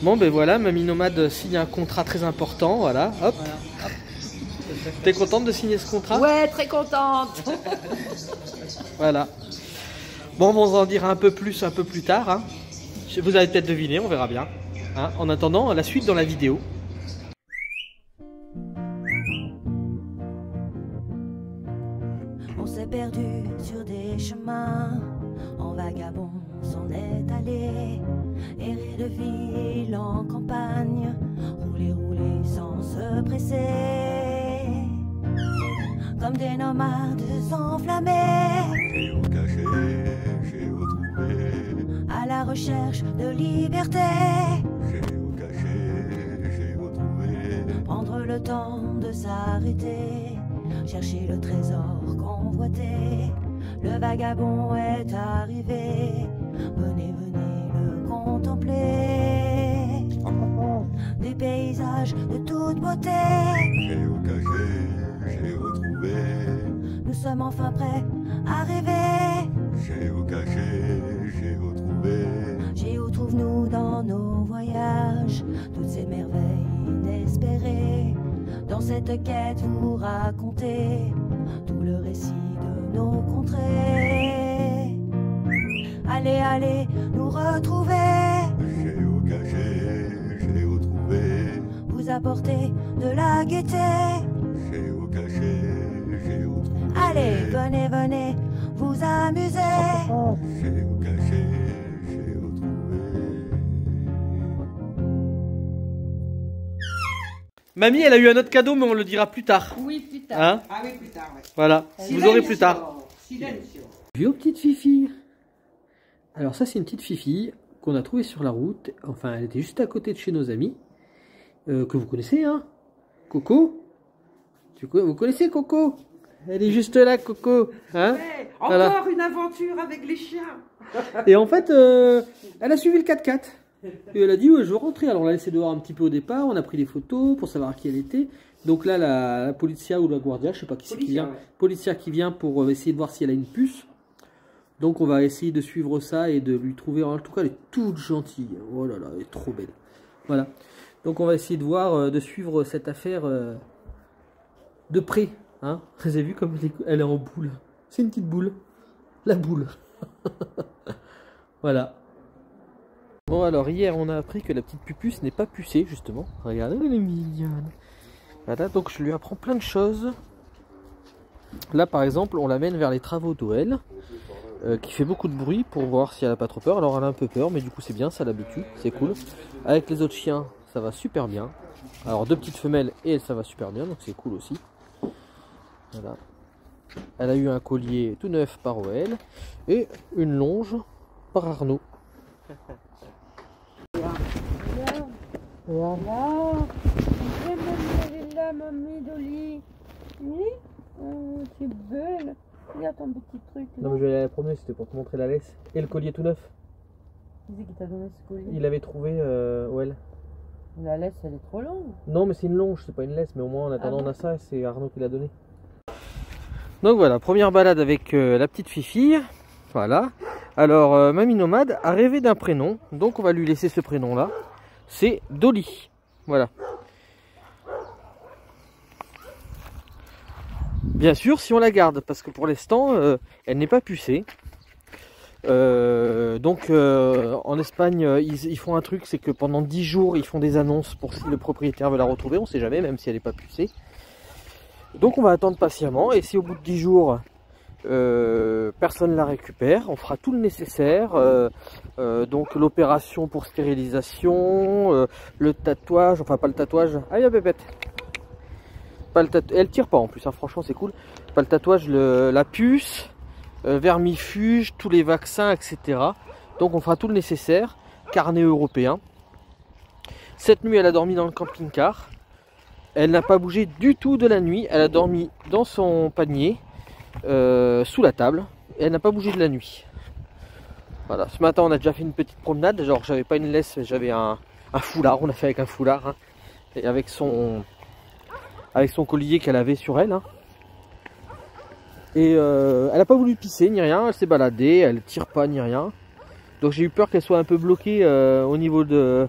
Bon ben voilà, Mamie Nomade signe un contrat très important, voilà, hop. Voilà, hop. T'es contente de signer ce contrat? Ouais, très contente. Voilà. Bon, on va en dire un peu plus tard. Hein. Vous allez peut-être deviner, on verra bien. Hein. En attendant, la suite dans la vidéo. On s'est perdu sur des chemins, en vagabond s'en est allé, errer de ville en campagne, rouler, rouler sans se presser, comme des nomades enflammés, à la recherche de liberté, prendre le temps de s'arrêter, chercher le trésor convoité. Le vagabond est arrivé, venez, venez le contempler. Des paysages de toute beauté, j'ai retrouvé. nous sommes enfin prêts à rêver. J'ai retrouvé. J'y où trouve-nous dans nos voyages toutes ces merveilles inespérées. Dans cette quête vous racontez tout le récit de nos contrées. Allez, allez, nous retrouver, J'ai retrouvé. vous apporter de la gaieté. J'ai retrouvé. Allez, venez, venez, vous amuser. J'ai retrouvé. Mamie, elle a eu un autre cadeau, mais on le dira plus tard. Oui, plus tard. Hein? Ah oui, plus tard, ouais. Voilà, vous aurez plus tard. Silencio. Bio petite fifi. Alors ça, c'est une petite fifi qu'on a trouvée sur la route. Enfin, elle était juste à côté de chez nos amis. Que vous connaissez, hein? Coco? Vous connaissez Coco? Elle est juste là, Coco. Hein? Ouais, Voilà. encore une aventure avec les chiens. Et en fait, elle a suivi le 4x4. Et elle a dit, ouais, je veux rentrer. Alors on l'a laissé dehors un petit peu au départ. On a pris des photos pour savoir qui elle était. Donc là, la Polizia ou la Guardia, je sais pas qui c'est qui vient. Ouais. Polizia qui vient pour essayer de voir si elle a une puce. Donc on va essayer de suivre ça et de lui trouver. En tout cas, elle est toute gentille. Oh là là, elle est trop belle. Voilà. Donc on va essayer de voir, de suivre cette affaire de près. Hein? Vous avez vu comme elle est en boule. C'est une petite boule. La boule. Voilà. Bon alors hier on a appris que la petite pupuce n'est pas pucée justement. Regardez, elle est mignonne. Voilà, donc je lui apprends plein de choses. Là par exemple on l'amène vers les travaux d'Oel. Qui fait beaucoup de bruit pour voir si elle n'a pas trop peur. Alors elle a un peu peur mais du coup c'est bien, ça l'habitue, c'est cool. Avec les autres chiens ça va super bien. Alors deux petites femelles et ça va super bien, donc c'est cool aussi. Voilà. Elle a eu un collier tout neuf par OL et une longe par Arnaud. Là, mamie Dolly. Oui, oh, c'est belle. Regarde ton petit truc. Là. Non mais je vais aller la promener, c'était pour te montrer la laisse. Et le collier tout neuf. Qui c'est qui t'a donné ce collier? Il avait trouvé OL. La laisse, elle est trop longue. Non mais c'est une longe, c'est pas une laisse, mais au moins en attendant Ah bon? on a ça, c'est Arnaud qui l'a donné. Donc voilà, première balade avec la petite fifille. Voilà. Alors Mamie Nomade a rêvé d'un prénom, donc on va lui laisser ce prénom là. C'est Dolly. Voilà. Bien sûr si on la garde, parce que pour l'instant elle n'est pas pucée. En Espagne ils font un truc, c'est que pendant 10 jours ils font des annonces pour si le propriétaire veut la retrouver, on sait jamais, même si elle n'est pas pucée. Donc on va attendre patiemment, et si au bout de 10 jours personne ne la récupère, on fera tout le nécessaire, donc l'opération pour stérilisation, le tatouage, enfin pas le tatouage, aïe la bébête, pas le elle tire pas en plus, hein, franchement c'est cool, pas le tatouage, la puce, vermifuge, tous les vaccins, etc. Donc on fera tout le nécessaire, carnet européen. Cette nuit elle a dormi dans le camping-car, elle n'a pas bougé du tout de la nuit, elle a dormi dans son panier, sous la table, et elle n'a pas bougé de la nuit. Voilà, ce matin on a déjà fait une petite promenade, genre j'avais pas une laisse, j'avais un foulard, on a fait avec un foulard, hein, et avec son collier qu'elle avait sur elle. Hein. Et elle n'a pas voulu pisser ni rien, elle s'est baladée, elle tire pas ni rien. Donc j'ai eu peur qu'elle soit un peu bloquée au niveau de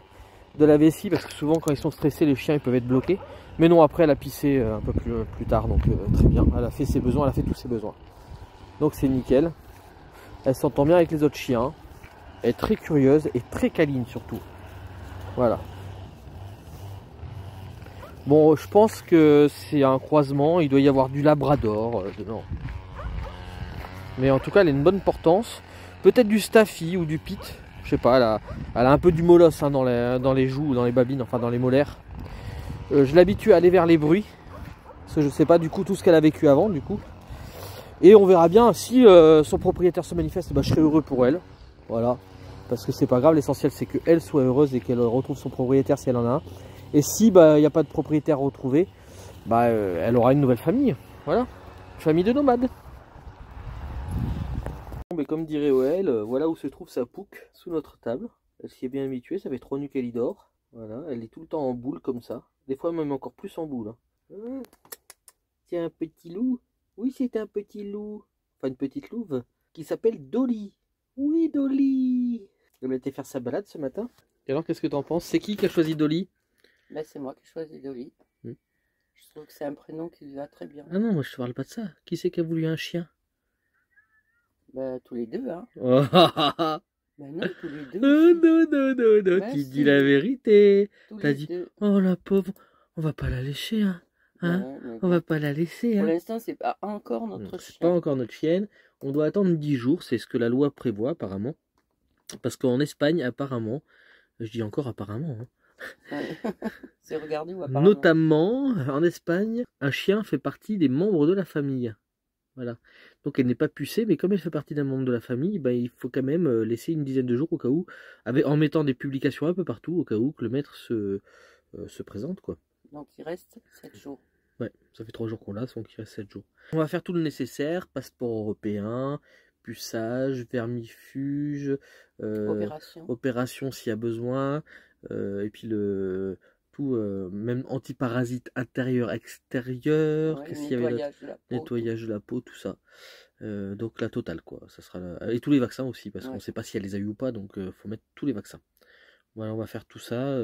de la vessie, parce que souvent quand ils sont stressés, les chiens ils peuvent être bloqués. Mais non, après elle a pissé un peu plus tard, donc très bien. Elle a fait ses besoins, elle a fait tous ses besoins. Donc c'est nickel. Elle s'entend bien avec les autres chiens. Elle est très curieuse et très câline surtout. Voilà. Bon, je pense que c'est un croisement. Il doit y avoir du labrador dedans. Mais en tout cas, elle a une bonne portance. Peut-être du staffy ou du pit. Je sais pas, elle a un peu du molosse hein, dans les joues, dans les babines, enfin dans les molaires. Je l'habitue à aller vers les bruits. Parce que je sais pas du coup tout ce qu'elle a vécu avant du coup. Et on verra bien si son propriétaire se manifeste, bah, je serai heureux pour elle. Voilà. Parce que c'est pas grave, l'essentiel c'est qu'elle soit heureuse et qu'elle retrouve son propriétaire si elle en a un. Et si bah, il n'y a pas de propriétaire retrouvé, bah, elle aura une nouvelle famille. Voilà. Famille de nomades. Bon, mais comme dirait OL, voilà où se trouve sa pouque, sous notre table. Elle s'y est bien habituée, ça fait 3 nuits qu'elle y dort. Voilà, elle est tout le temps en boule comme ça. Des fois même encore plus en boule. Hein. C'est un petit loup. Oui, c'est un petit loup. Enfin, une petite louve. Qui s'appelle Dolly. Oui, Dolly. Elle a été faire sa balade ce matin. Et alors, qu'est-ce que t'en penses? C'est qui a choisi Dolly? Bah, c'est moi qui ai choisi Dolly. Je trouve que c'est un prénom qui lui va très bien. Ah non, moi je te parle pas de ça. Qui c'est qui a voulu un chien? Bah, tous les deux, hein. Oh, Bah non, tous les deux. non, Bah, tu si. dis la vérité. Tous T'as les dit, deux. oh la pauvre, on va pas la lécher, hein. Hein? Ouais, mais On va pas la laisser, pour hein. l'instant, c'est pas encore notre Non, c'est chien. pas encore notre chienne. On doit attendre 10 jours, c'est ce que la loi prévoit apparemment. Parce qu'en Espagne, apparemment, je dis encore apparemment, hein, Ouais. C'est regardé ou apparemment. notamment en Espagne, un chien fait partie des membres de la famille. Voilà. Donc elle n'est pas pucée, mais comme elle fait partie d'un membre de la famille, bah, il faut quand même laisser une dizaine de jours au cas où, en mettant des publications un peu partout, au cas où que le maître se présente, quoi. Donc il reste 7 jours. Ouais, ça fait 3 jours qu'on l'a, donc il reste 7 jours. On va faire tout le nécessaire, passeport européen, puçage, vermifuge, opération s'il y a besoin, et puis tout, même antiparasite intérieur, extérieur, Ouais, qu'est-ce qu'il y avait d'autre? nettoyage de la peau. Nettoyage de la peau, tout ça. Donc la totale, quoi. Ça sera et tous les vaccins aussi, parce qu'on ne sait pas si elle les a eu ou pas, donc faut mettre tous les vaccins. Voilà, on va faire tout ça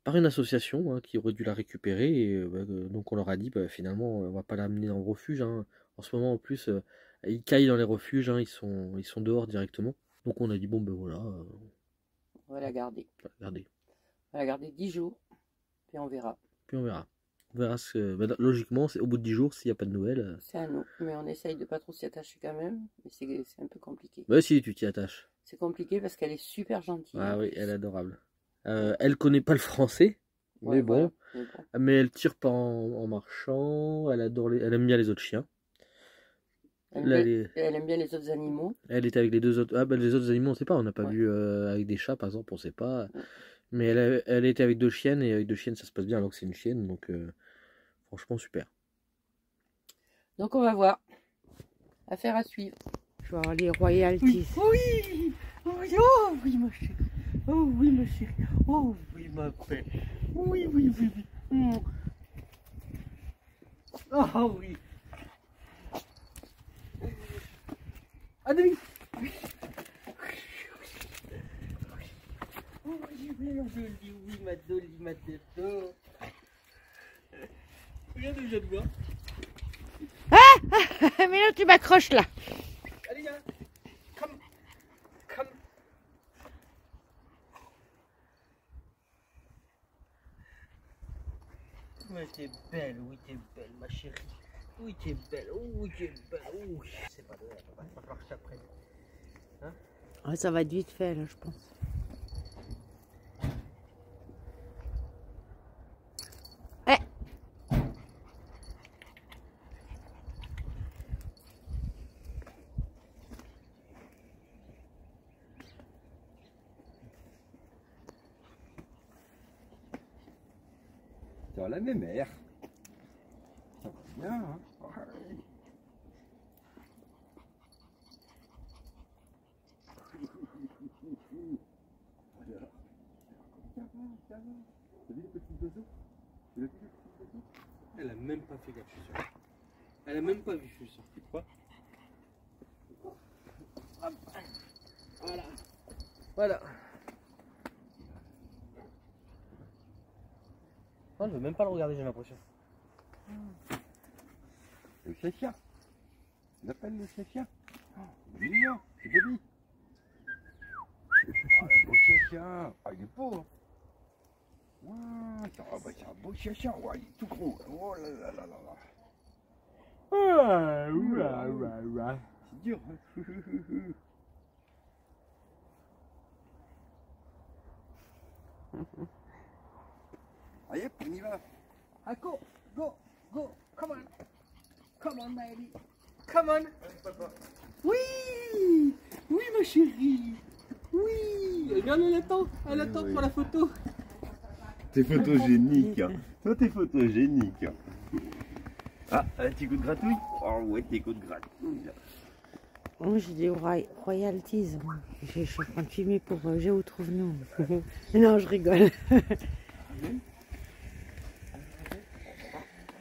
par une association hein, qui aurait dû la récupérer. Et donc on leur a dit, bah, finalement, on va pas l'amener dans le refuge. Hein. En ce moment, en plus, ils caillent dans les refuges, hein, ils sont dehors directement. Donc on a dit, bon, ben voilà. On va la garder. On va la garder 10 jours, puis on verra. Puis on verra. On verra logiquement, c'est au bout de 10 jours, s'il n'y a pas de nouvelles. C'est à nous, mais on essaye de pas trop s'y attacher quand même. Mais c'est un peu compliqué. Bah si, tu t'y attaches. C'est compliqué parce qu'elle est super gentille. Ah oui, elle est adorable. Elle connaît pas le français, Ouais, mais bon. voilà. Mais elle tire pas en marchant. Elle aime bien les autres chiens. Elle aime bien les autres animaux. Elle était avec les deux autres. Ah bah les autres animaux, on sait pas. On n'a pas vu avec des chats, par exemple, on sait pas. Ouais. Mais elle était avec 2 chiennes et avec 2 chiennes, ça se passe bien alors que c'est une chienne. Donc franchement super. Donc on va voir. Affaire à suivre. Je vais avoir les royalties. Oui, oui, oh oui ma chérie, oh oui ma chérie, oh oui ma belle, oui, oui, oui, oui. Oh oui. Ah oui. Oui, ma jolie, oui ma jolie, ma dodo. Regarde, je viens de voir. Mais là tu m'accroches là. Allez, viens. Come. Come. Mais t'es belle, oui t'es belle ma chérie. Oui t'es belle, oui t'es belle, oui. C'est pas de on va falloir que je t'apprenne. Hein? Ouais, ça va être vite fait là je pense. Dans la même air. Ça va bien, hein? Ouais. Alors, ça va. T'as vu les petits oiseaux? Tu l'as vu les petits oiseaux? Elle a même pas fait gaffe, je suis sûr. Elle a même pas vu, je suis sûr. Quoi? Voilà. Voilà. Non, je veux même pas le regarder, j'ai l'impression. Le chien. Il appelle le chien. Oh, il est mignon, c'est joli. Ah, le beau chien. Ah, il est beau. Hein. Ouais, bah, c'est un beau chien. Ouais, il est tout gros. Oh là là là là là. C'est dur. Hein. Allez, on y va. Ah, go, go, go, come on, baby, come on. Oui, oui, ma chérie, oui. Regarde, elle attend pour la photo. T'es photogénique. Hein. Toi, t'es photogénique. Ah, un petit coup de gratouille. Oh ouais, petit coup de gratouille. Moi j'ai des royalties. Je suis en train de filmer pour Géo Trouve-nous. Non, je rigole.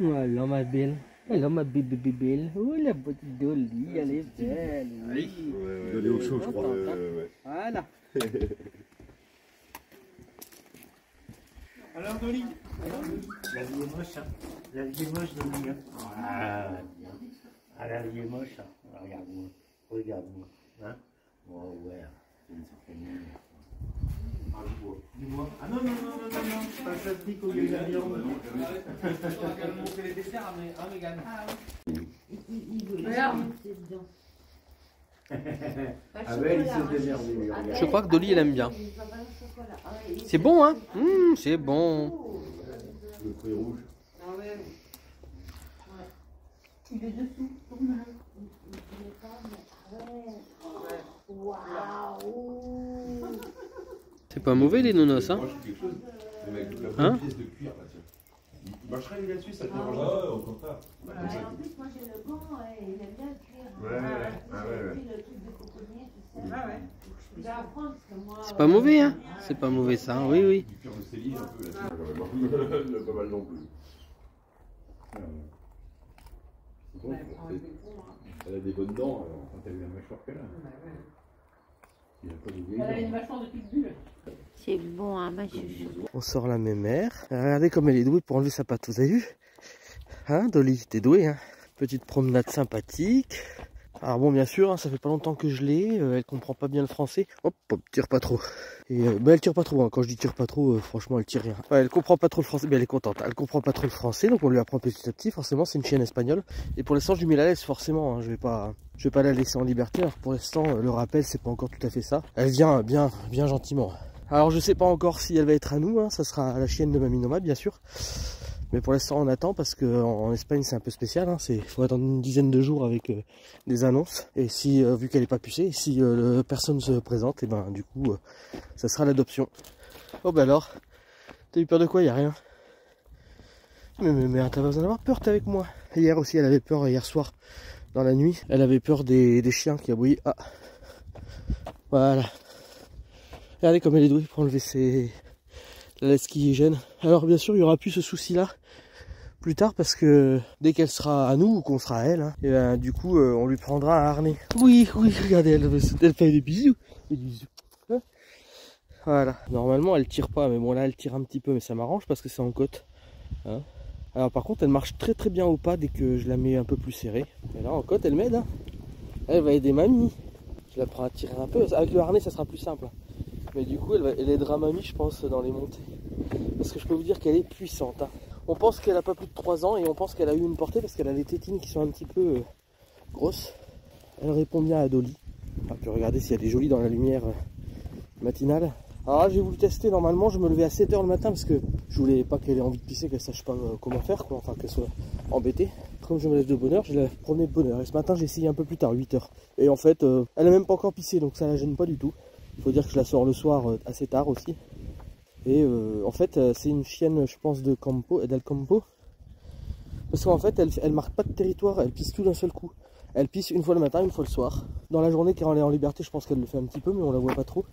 Voilà ma belle. Hello ma bébé belle. Oh la petite Dolly, elle est belle. Oui. Vous allez au chaud, je crois. Ouais. Voilà. Alors Dolly, la vie est moche, hein. La vie est moche, Dolly. Hein. Ah, bien. Ah, la vie est moche, hein. Regarde-moi, regarde-moi. Hein. Oh ouais, c'est une certaine manière. Ah, dis-moi. Ah non, pas de plastique au lieu de la viande. On fait les desserts à Mégane. Ah ouais, il s'est démerdé. Je crois que Dolly, elle aime bien. C'est bon, hein? C'est bon. Le fruit rouge. Il est dessous. Waouh. C'est pas mauvais les nonos, hein? Moi, je fais quelque chose. Avec toute la Hein bonne pièce de cuir, là, tiens. Il marcherait lui là-dessus, ça te dérange pas? Au contraire. Comme ça. En plus, moi j'ai le gant, il aime bien le cuir. Ouais. Le truc de coconnier, tu sais. Je vais apprendre parce que moi. C'est pas mauvais, hein? C'est pas mauvais ça, oui, oui. Du cuir de Céline un peu là. Il y a pas mal non plus. C'est bon, elle a des bonnes dents quand elle a la mâchoire qu'elle a. Il a pas de vieilles dents. Elle a une mâchoire de pitbull. C'est bon, hein, ma chouchou. On sort la mémère. Regardez comme elle est douée pour enlever sa patte, vous avez vu? Hein, Dolly, t'es douée, hein? Petite promenade sympathique. Alors bon, bien sûr, hein, ça fait pas longtemps que je l'ai. Elle comprend pas bien le français. Hop, tire pas trop. Et elle tire pas trop. Hein. Quand je dis tire pas trop, franchement, elle tire rien. Ouais, elle comprend pas trop le français, mais elle est contente. Elle comprend pas trop le français, donc on lui apprend petit à petit. Forcément, c'est une chienne espagnole. Et pour l'instant, je lui mets la laisse, forcément. Hein. Je vais pas la laisser en liberté. Alors pour l'instant, le rappel, c'est pas encore tout à fait ça. Elle vient bien gentiment. Alors je sais pas encore si elle va être à nous. Hein. Ça sera la chienne de Mamie Nomade, bien sûr. Mais pour l'instant on attend parce qu'en Espagne c'est un peu spécial, hein. Il faut attendre une dizaine de jours avec des annonces. Et si, vu qu'elle n'est pas pucée, si personne se présente, et ben du coup ça sera l'adoption. Oh bah alors, t'as eu peur de quoi? Y a rien. Mais t'as pas besoin d'avoir peur, t'es avec moi. Hier aussi elle avait peur, hier soir, dans la nuit. Elle avait peur des chiens qui aboyaient. Ah, voilà. Regardez comme elle est douée pour enlever la laisse qui gêne. Alors bien sûr il n'y aura plus ce souci là plus tard parce que dès qu'elle sera à nous ou qu'on sera à elle, hein, et ben, du coup on lui prendra un harnais. Oui, regardez, elle fait des bisous. Des bisous. Hein, voilà, normalement elle tire pas, mais bon là elle tire un petit peu, mais ça m'arrange parce que c'est en côte. Hein. Alors par contre elle marche très bien au pas dès que je la mets un peu plus serrée. Et là en côte elle m'aide. Hein. Elle va aider mamie. Je la prends à tirer un peu. Avec le harnais ça sera plus simple. Mais du coup elle aidera mamie je pense dans les montées. Parce que je peux vous dire qu'elle est puissante. Hein. On pense qu'elle a pas plus de 3 ans et on pense qu'elle a eu une portée parce qu'elle a des tétines qui sont un petit peu grosses. Elle répond bien à Dolly. On peut regarder si elle est jolie dans la lumière matinale. Alors là j'ai voulu tester, normalement je me levais à 7 h le matin parce que je voulais pas qu'elle ait envie de pisser, qu'elle sache pas comment faire, quoi. Enfin qu'elle soit embêtée. Comme je me lève de bonne heure, je la promenais de bonne heure. Et ce matin j'ai essayé un peu plus tard, 8 h. Et en fait elle a même pas encore pissé donc ça la gêne pas du tout. Il faut dire que je la sors le soir assez tard aussi. Et en fait c'est une chienne je pense de Campo, d'El Campo. Parce qu'en fait elle marque pas de territoire, elle pisse tout d'un seul coup. Elle pisse une fois le matin, une fois le soir. Dans la journée quand elle est en liberté je pense qu'elle le fait un petit peu mais on la voit pas trop.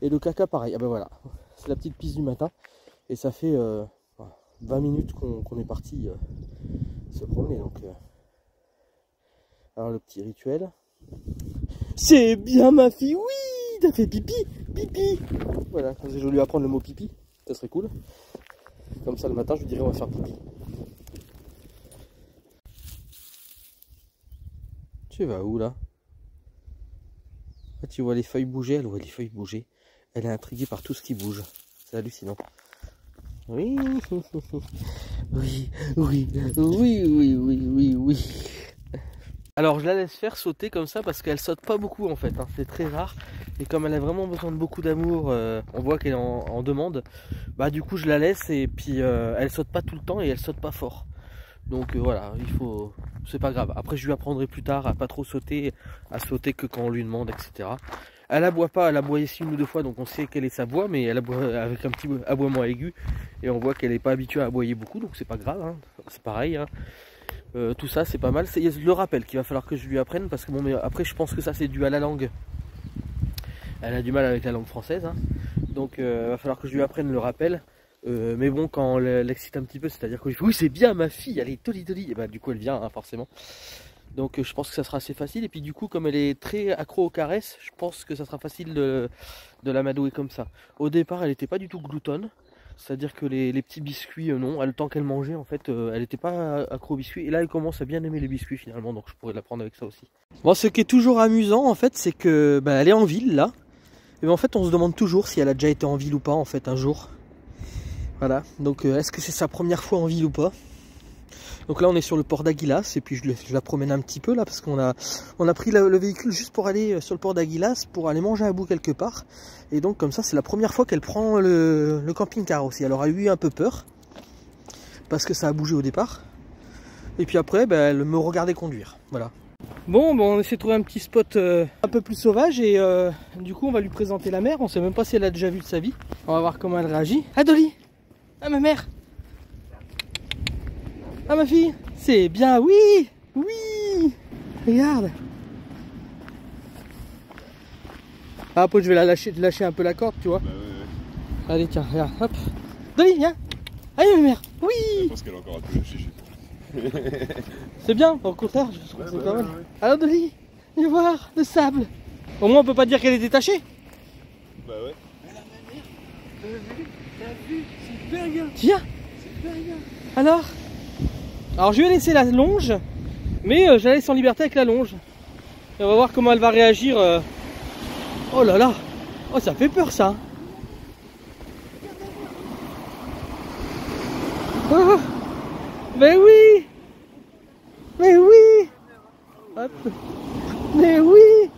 Et le caca pareil, ah ben voilà, c'est la petite pisse du matin. Et ça fait 20 minutes qu'on est parti se promener donc. Alors le petit rituel. C'est bien ma fille, oui, t'as fait pipi, pipi. Voilà, je vais lui apprendre le mot pipi, ça serait cool. Comme ça le matin je lui dirai on va faire pipi. Tu vas où là? Ah, tu vois les feuilles bouger, elle voit les feuilles bouger. Elle est intriguée par tout ce qui bouge. C'est hallucinant. Oui, oui, oui, oui. Alors je la laisse faire sauter comme ça parce qu'elle saute pas beaucoup en fait, hein. C'est très rare. Et comme elle a vraiment besoin de beaucoup d'amour, on voit qu'elle est en demande. Bah du coup je la laisse et puis elle saute pas tout le temps et elle saute pas fort. Donc voilà, c'est pas grave. Après je lui apprendrai plus tard à pas trop sauter, à sauter que quand on lui demande, etc. Elle aboie pas, elle aboie ici 1 ou 2 fois, donc on sait quelle est sa voix, mais elle aboie avec un petit aboiement aigu et on voit qu'elle n'est pas habituée à aboyer beaucoup, donc c'est pas grave, hein. C'est pareil, hein. Tout ça c'est pas mal. C'est le rappel qu'il va falloir que je lui apprenne parce que bon, mais après je pense que ça c'est dû à la langue. Elle a du mal avec la langue française, hein. Donc il va falloir que je lui apprenne le rappel. Mais bon, quand on l'excite un petit peu, c'est-à-dire que oui c'est bien ma fille, elle est toli, et bah du coup elle vient, hein, forcément. Donc je pense que ça sera assez facile. Et puis du coup comme elle est très accro aux caresses, je pense que ça sera facile de l'amadouer comme ça. Au départ elle n'était pas du tout gloutonne. C'est-à-dire que les petits biscuits, non, le temps qu'elle mangeait, en fait, elle n'était pas accro aux biscuits. Et là, elle commence à bien aimer les biscuits finalement, donc je pourrais l'apprendre avec ça aussi. Bon, ce qui est toujours amusant, en fait, c'est que elle est en ville, là. Et en fait, on se demande toujours si elle a déjà été en ville ou pas, en fait, un jour. Voilà, donc est-ce que c'est sa première fois en ville ou pas? Donc là, on est sur le port d'Aguilas, et puis je la promène un petit peu, là, parce qu'on a pris le véhicule juste pour aller sur le port d'Aguilas, pour aller manger à bout quelque part. Et donc comme ça c'est la première fois qu'elle prend le camping-car aussi. Elle aura eu un peu peur parce que ça a bougé au départ. Et puis après elle me regardait conduire. Voilà. Bon, on essaie de trouver un petit spot un peu plus sauvage et du coup on va lui présenter la mer. On sait même pas si elle a déjà vu de sa vie. On va voir comment elle réagit. Ah Dolly! Ah ma mère! Ah ma fille! C'est bien, oui! Oui! Regarde! Ah, après je vais lâcher un peu la corde, tu vois. Bah, ouais. Allez, tiens, regarde, hop. Dolly, viens. Allez, ma mère. Oui. Je pense qu'elle a encore un peu lâché chez toi. C'est bien, au contraire, je trouve que c'est pas mal. Ouais. Alors, Dolly, viens voir, le sable. Au moins, on peut pas dire qu'elle est détachée. Bah ouais. T'as vu, c'est super bien. Tiens. C'est super bien. Alors, je vais laisser la longe, mais je la laisse en liberté avec la longe. Et on va voir comment elle va réagir. Oh là là! Oh, ça fait peur ça! Oh, mais oui! Mais oui! Hop. Mais oui!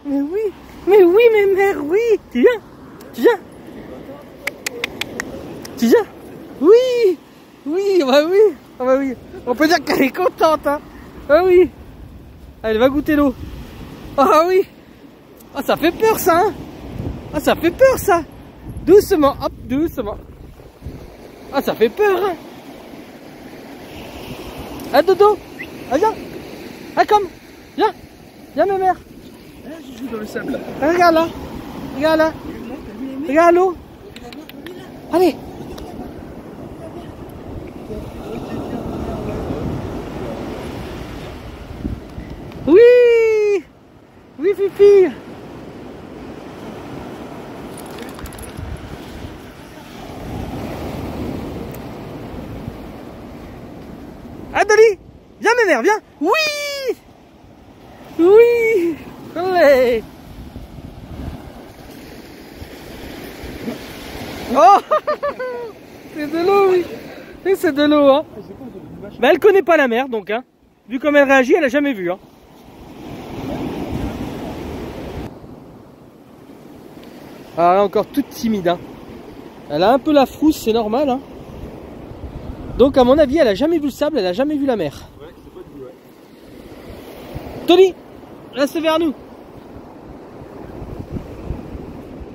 Mais oui! Mais oui, mes mères, oui! Tu viens? Tu viens? Tu viens? Oui! Oui, bah oui! Ah bah oui! On peut dire qu'elle est contente, hein! Ah oui! Elle va goûter l'eau! Ah oui! Ah, ça fait peur ça, hein. Ah, ça fait peur ça. Doucement, hop, doucement. Ah, ça fait peur, hein. Ah, dodo. Ah, viens. Ah, comme. Viens. Viens, ma mère. Ah, je joue dans le sable. Ah, regarde là. Regarde là. Regarde l'eau. Allez. Oui. Oui, Fifi. Ah, Dolly, viens ma mère, viens. Oui. Oui. Allez. Oh. C'est de l'eau, oui. Et c'est de l'eau, hein. Mais elle connaît pas la mer, donc, hein. Vu comme elle réagit, elle a jamais vu, hein. Alors elle est encore toute timide, hein. Elle a un peu la frousse, c'est normal, hein. Donc à mon avis, elle a jamais vu le sable, elle a jamais vu la mer. Ouais, c'est pas du ouais. Tony, reste vers nous.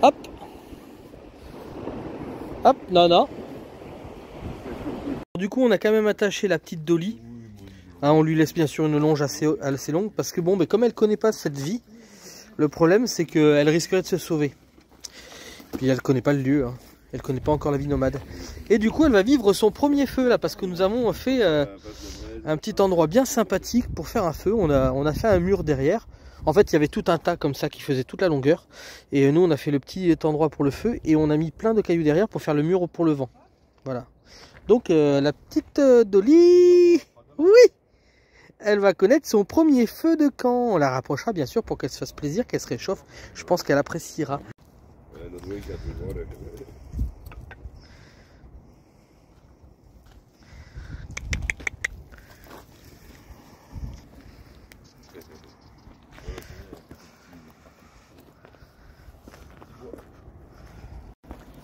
Hop. Hop, non, non. Du coup, on a quand même attaché la petite Dolly. Hein, on lui laisse bien sûr une longe assez longue parce que bon, mais comme elle connaît pas cette vie, le problème c'est qu'elle risquerait de se sauver. Puis elle connaît pas le lieu, hein. Elle connaît pas encore la vie nomade. Et du coup elle va vivre son premier feu là parce que nous avons fait un petit endroit bien sympathique pour faire un feu. On a fait un mur derrière. En fait il y avait tout un tas comme ça qui faisait toute la longueur. Et nous on a fait le petit endroit pour le feu et on a mis plein de cailloux derrière pour faire le mur pour le vent. Voilà. Donc la petite Dolly, oui, elle va connaître son premier feu de camp. On la rapprochera bien sûr pour qu'elle se fasse plaisir, qu'elle se réchauffe. Je pense qu'elle appréciera.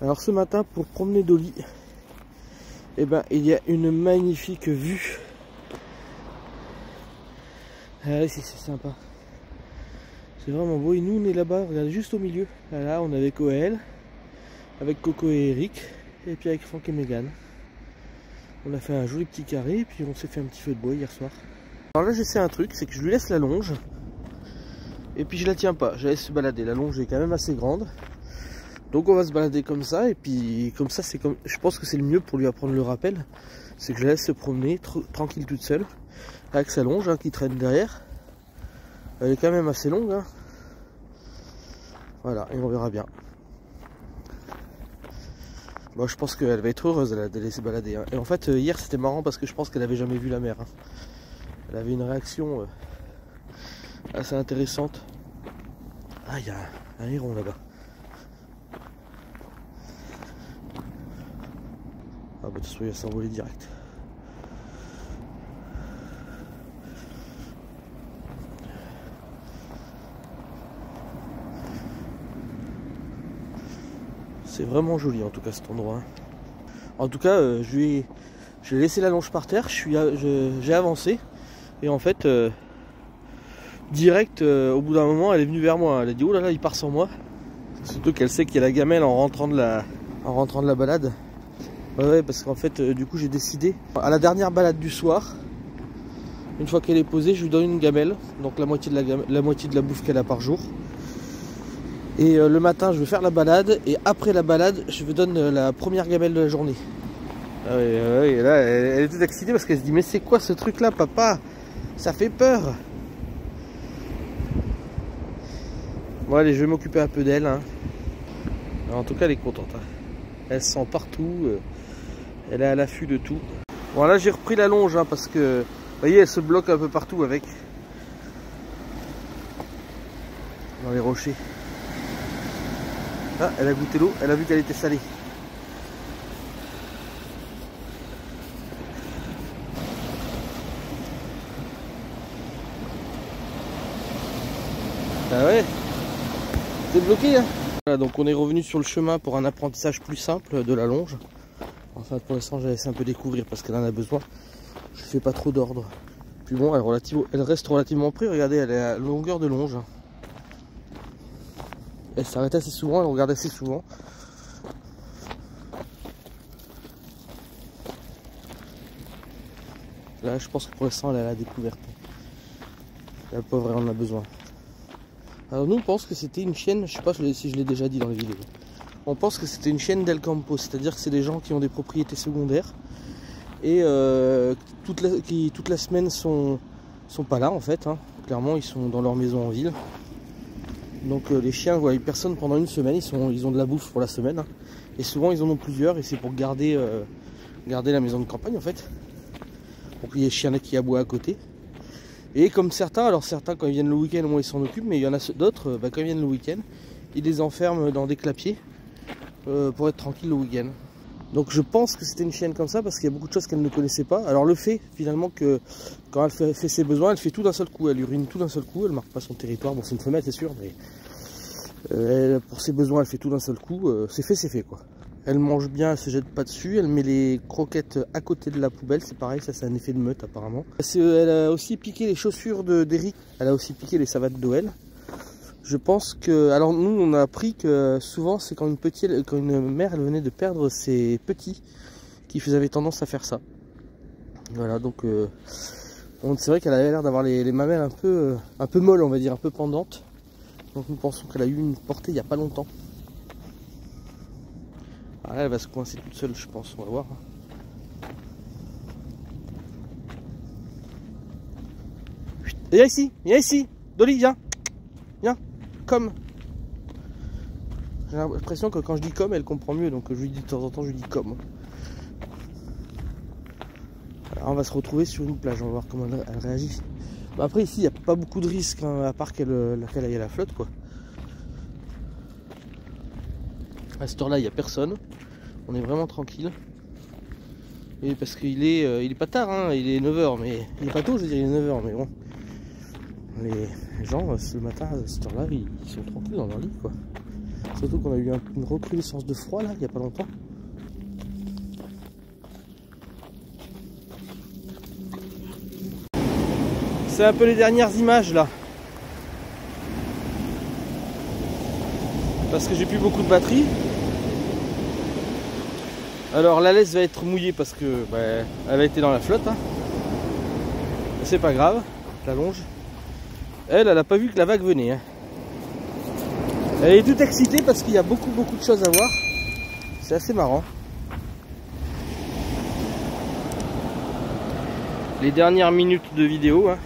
Alors ce matin, pour promener Dolly, eh ben, il y a une magnifique vue. Ah, c'est sympa. C'est vraiment beau. Et nous, on est là-bas, regardez, juste au milieu. Là, on est avec OL, avec Coco et Eric, et puis avec Franck et Megan. On a fait un joli petit carré, et puis on s'est fait un petit feu de bois hier soir. Alors là, j'essaie un truc, c'est que je lui laisse la longe, et puis je la tiens pas, je la laisse se balader. La longe est quand même assez grande. Donc on va se balader comme ça, et puis comme ça, c'est comme, je pense que c'est le mieux pour lui apprendre le rappel. C'est que je la laisse se promener tranquille toute seule, avec sa longe hein, qui traîne derrière. Elle est quand même assez longue. Hein. Voilà, et on verra bien. Bon, je pense qu'elle va être heureuse de la laisser balader. Hein. Et en fait, hier c'était marrant parce que je pense qu'elle avait jamais vu la mer. Hein. Elle avait une réaction assez intéressante. Ah, il y a un héron là-bas. Ah bah de toute façon il va s'envoler direct. C'est vraiment joli en tout cas cet endroit. Hein. En tout cas j'ai laissé la longe par terre, j'ai avancé et en fait direct au bout d'un moment elle est venue vers moi. Elle a dit oh là là il part sans moi. Surtout qu'elle sait qu'il y a la gamelle en rentrant de la balade. Ouais, parce qu'en fait, du coup, j'ai décidé, à la dernière balade du soir, une fois qu'elle est posée, je lui donne une gamelle, donc la moitié de la bouffe qu'elle a par jour. Et le matin, je vais faire la balade, et après la balade, je lui donne la première gamelle de la journée. Ah oui, et là, elle est toute excitée parce qu'elle se dit, mais c'est quoi ce truc-là, papa? Ça fait peur. Bon, allez, je vais m'occuper un peu d'elle. Hein. En tout cas, elle est contente. Hein. Elle se sent partout. Elle est à l'affût de tout. Bon là j'ai repris la longe hein, parce que vous voyez elle se bloque un peu partout avec. Dans les rochers. Ah elle a goûté l'eau, elle a vu qu'elle était salée. Ah ouais. C'est bloqué hein. Voilà, donc on est revenu sur le chemin pour un apprentissage plus simple de la longe. Enfin pour l'instant j'ai laissé un peu découvrir parce qu'elle en a besoin. Je fais pas trop d'ordre. Puis bon elle reste relativement près, regardez elle est à longueur de longe. Elle s'arrête assez souvent, elle regarde assez souvent. Là je pense que pour l'instant elle est à la découverte. La pauvre elle en a besoin. Alors nous on pense que c'était une chienne, je sais pas si je l'ai déjà dit dans les vidéos. On pense que c'était une chienne d'El Campo, c'est-à-dire que c'est des gens qui ont des propriétés secondaires et qui toute la semaine sont pas là en fait. Hein. Clairement ils sont dans leur maison en ville. Donc les chiens voient personne pendant une semaine, ils ont de la bouffe pour la semaine. Hein. Et souvent ils en ont plusieurs et c'est pour garder la maison de campagne en fait. Donc il y a des chiens qui aboient à côté. Et comme certains quand ils viennent le week-end, moi ils s'en occupent, mais il y en a d'autres, quand ils viennent le week-end, ils les enferment dans des clapiers pour être tranquille le week-end. Donc je pense que c'était une chienne comme ça parce qu'il y a beaucoup de choses qu'elle ne connaissait pas. Alors le fait finalement que quand elle fait ses besoins, elle fait tout d'un seul coup, elle urine tout d'un seul coup, elle marque pas son territoire. Bon c'est une femelle c'est sûr, mais pour ses besoins elle fait tout d'un seul coup, c'est fait quoi. Elle mange bien, elle se jette pas dessus, elle met les croquettes à côté de la poubelle, c'est pareil, ça c'est un effet de meute apparemment. Elle a aussi piqué les chaussures d'Eric, elle a aussi piqué les savates d'Oel. Je pense que, alors nous on a appris que souvent c'est quand une mère elle venait de perdre ses petits qui avaient tendance à faire ça. Voilà donc c'est vrai qu'elle avait l'air d'avoir les mamelles un peu molles on va dire, un peu pendantes. Donc nous pensons qu'elle a eu une portée il n'y a pas longtemps. Ah là, elle va se coincer toute seule je pense, on va voir. Viens ici, Dolly viens. Comme. J'ai l'impression que quand je dis comme, elle comprend mieux, donc je lui dis de temps en temps, je lui dis comme. Alors on va se retrouver sur une plage, on va voir comment elle réagit. Bah après ici il n'y a pas beaucoup de risques, hein, à part qu'elle aille à la flotte quoi. À cette heure là il n'y a personne, on est vraiment tranquille. Et parce qu'il est pas tard, hein, il est 9h, mais il est pas tôt je veux dire, il est 9h, mais bon. Les gens ce matin à cette heure là ils sont tranquilles dans leur lit quoi. Surtout qu'on a eu une recrudescence de froid là il n'y a pas longtemps. C'est un peu les dernières images là. Parce que j'ai plus beaucoup de batterie. Alors la laisse va être mouillée parce que bah, elle a été dans la flotte. Hein. C'est pas grave, la longe. Elle a pas vu que la vague venait. Hein. Elle est toute excitée parce qu'il y a beaucoup de choses à voir. C'est assez marrant. Les dernières minutes de vidéo. Hein.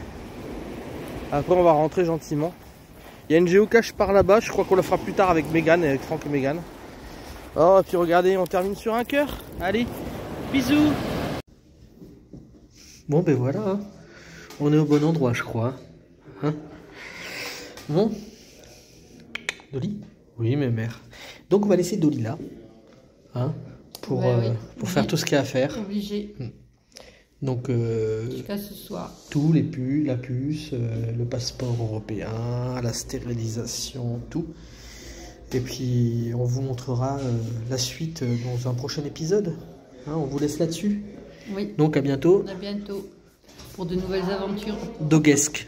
Après on va rentrer gentiment. Il y a une géocache par là-bas, je crois qu'on la fera plus tard avec Mégane, avec Franck et Mégane. Oh, et puis regardez, on termine sur un cœur. Allez, bisous. Bon, ben voilà, hein. On est au bon endroit, je crois. Hein, bon, Dolly? Oui, mes mères. Donc on va laisser Dolly là, hein, pour faire tout ce qu'il y a à faire. Obligé. Donc, jusqu'à ce soir. Tout, la puce, le passeport européen, la stérilisation, tout. Et puis, on vous montrera la suite dans un prochain épisode. Hein, on vous laisse là-dessus. Oui. Donc, à bientôt. À bientôt pour de nouvelles aventures. Doguesque.